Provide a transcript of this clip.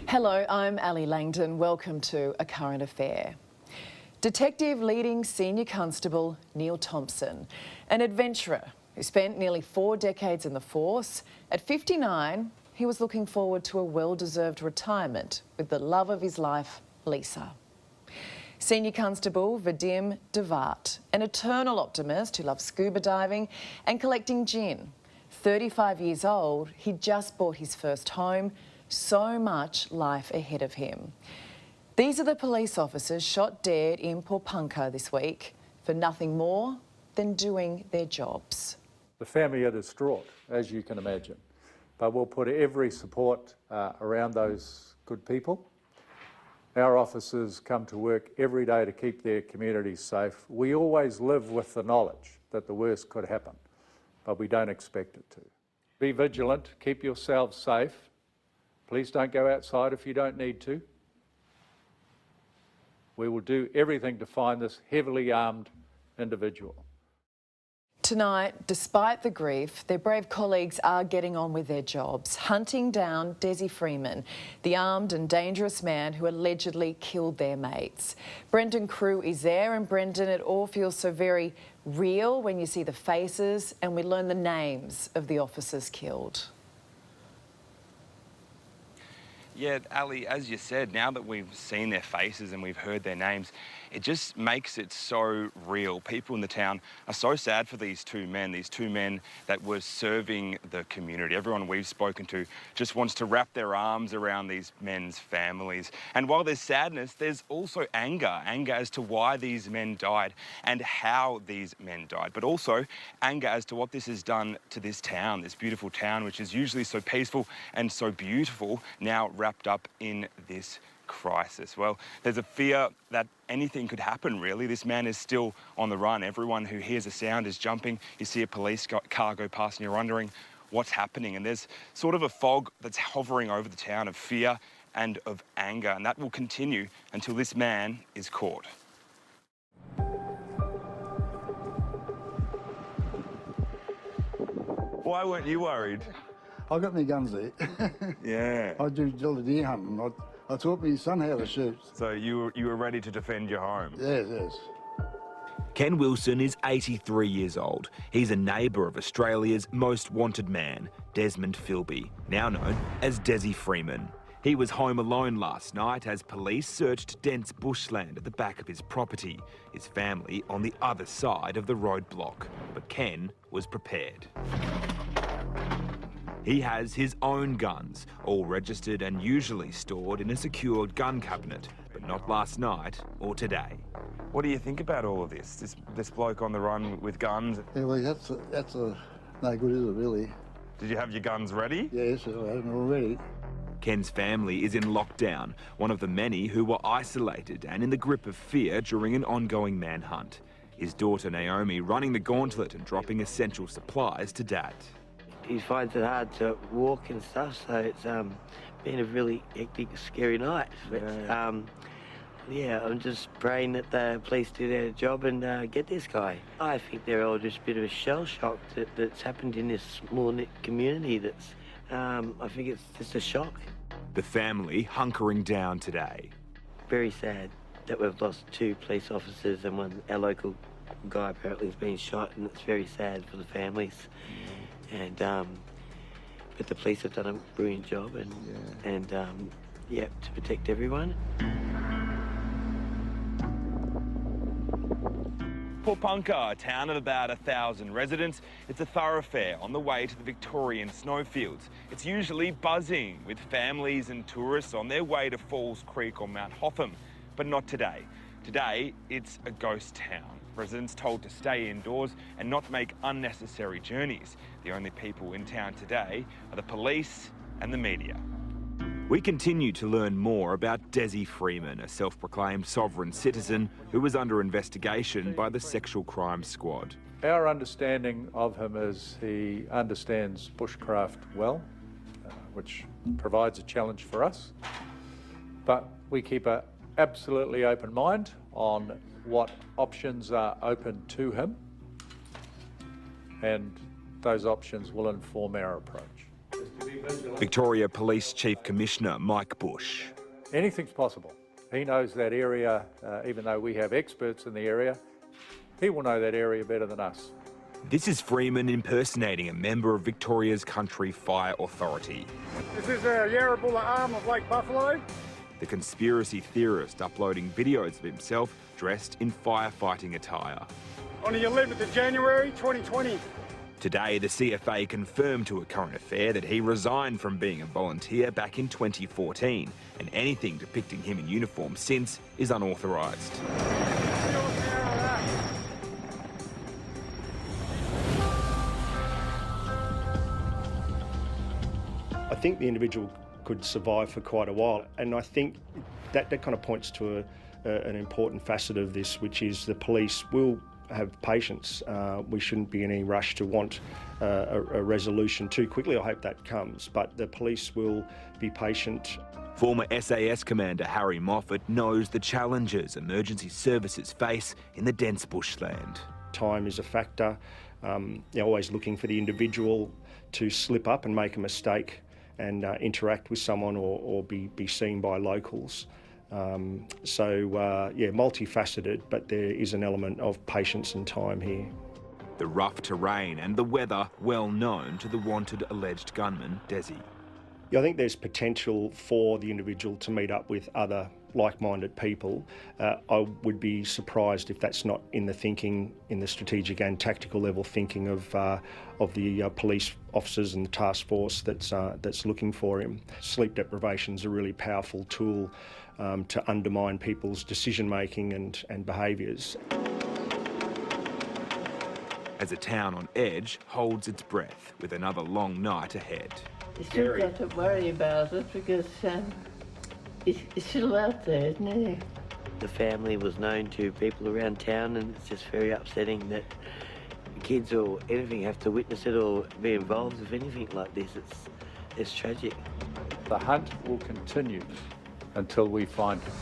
Hello, I'm Ali Langdon. Welcome to A Current Affair. Detective leading Senior Constable Neil Thompson, an adventurer who spent nearly 4 decades in the force. At 59, he was looking forward to a well-deserved retirement with the love of his life, Lisa. Senior Constable Vadim Devart, an eternal optimist who loves scuba diving and collecting gin. 35 years old, he just bought his first home. So much life ahead of him. These are the police officers shot dead in Popunka this week for nothing more than doing their jobs. The family are distraught, as you can imagine, but we'll put every support around those good people. Our officers come to work every day to keep their communities safe. We always live with the knowledge that the worst could happen, but we don't expect it to. Be vigilant, keep yourselves safe. Please don't go outside if you don't need to. We will do everything to find this heavily armed individual. Tonight, despite the grief, their brave colleagues are getting on with their jobs, hunting down Desi Freeman, the armed and dangerous man who allegedly killed their mates. Brendan Crew is there, and Brendan, it all feels so very real when you see the faces and we learn the names of the officers killed. Yeah, Ali, as you said, now that we've seen their faces and we've heard their names, it just makes it so real. People in the town are so sad for these two men that were serving the community. Everyone we've spoken to just wants to wrap their arms around these men's families. And while there's sadness, there's also anger as to why these men died and how these men died, but also anger as to what this has done to this town, this beautiful town, which is usually so peaceful and so beautiful, now wrapped up in this crisis. Well, there's a fear that anything could happen, really. This man is still on the run. Everyone who hears a sound is jumping. You see a police car go past and you're wondering what's happening. And there's sort of a fog that's hovering over the town of fear and of anger, and that will continue until this man is caught. Why weren't you worried? I got my guns there. Yeah. I do deer hunting. I taught my son how to shoot. So you were ready to defend your home? Yes, yes. Ken Wilson is 83 years old. He's a neighbour of Australia's most wanted man, Desmond Philby, now known as Desi Freeman. He was home alone last night as police searched dense bushland at the back of his property, his family on the other side of the roadblock. But Ken was prepared. He has his own guns, all registered and usually stored in a secured gun cabinet, but not last night or today. What do you think about all of this? This bloke on the run with guns? Yeah, well, that's no good, is it, really? Did you have your guns ready? Yes, I have them already. Ken's family is in lockdown, one of the many who were isolated and in the grip of fear during an ongoing manhunt. His daughter Naomi running the gauntlet and dropping essential supplies to Dad. He finds it hard to walk and stuff, so it's been a really hectic, scary night. But yeah, I'm just praying that the police do their job and get this guy. I think they're all just a bit of a shell shock that's happened in this small knit community. That's I think it's just a shock. The family hunkering down today. Very sad that we've lost 2 police officers and our local guy apparently has been shot, and it's very sad for the families. And but the police have done a brilliant job, and yeah, to protect everyone. Popunka, a town of about 1,000 residents. It's a thoroughfare on the way to the Victorian snowfields. It's usually buzzing with families and tourists on their way to Falls Creek or Mount Hotham, but not today. Today, it's a ghost town. Residents told to stay indoors and not make unnecessary journeys. The only people in town today are the police and the media. We continue to learn more about Desi Freeman, a self-proclaimed sovereign citizen who was under investigation by the Sexual Crimes Squad. Our understanding of him is he understands bushcraft well, which provides a challenge for us. But we keep an absolutely open mind on what options are open to him, and those options will inform our approach. Victoria Police Chief Commissioner Mike Bush. Anything's possible. He knows that area, even though we have experts in the area, he will know that area better than us. This is Freeman impersonating a member of Victoria's Country Fire Authority. This is a Yarrabulla arm of Lake Buffalo. The conspiracy theorist uploading videos of himself dressed in firefighting attire. On the 11th of January 2020. Today, the CFA confirmed to A Current Affair that he resigned from being a volunteer back in 2014, and anything depicting him in uniform since is unauthorised. I think the individual could survive for quite a while, and I think that kind of points to an important facet of this, which is the police will have patience. We shouldn't be in any rush to want a resolution too quickly. I hope that comes, but the police will be patient. Former SAS Commander Harry Moffat knows the challenges emergency services face in the dense bushland. Time is a factor. You're always looking for the individual to slip up and make a mistake and interact with someone or be seen by locals. Yeah, multifaceted, but there is an element of patience and time here. The rough terrain and the weather well known to the wanted alleged gunman, Desi. Yeah, I think there's potential for the individual to meet up with other like-minded people. I would be surprised if that's not in the thinking, in the strategic and tactical level thinking of the police officers and the task force that's looking for him. Sleep deprivation is a really powerful tool to undermine people's decision-making and behaviours. As a town on edge holds its breath with another long night ahead. You still got to worry about it because it's still out there, isn't it? The family was known to people around town, and it's just very upsetting that kids or anything have to witness it or be involved with anything like this. It's tragic. The hunt will continue until we find him.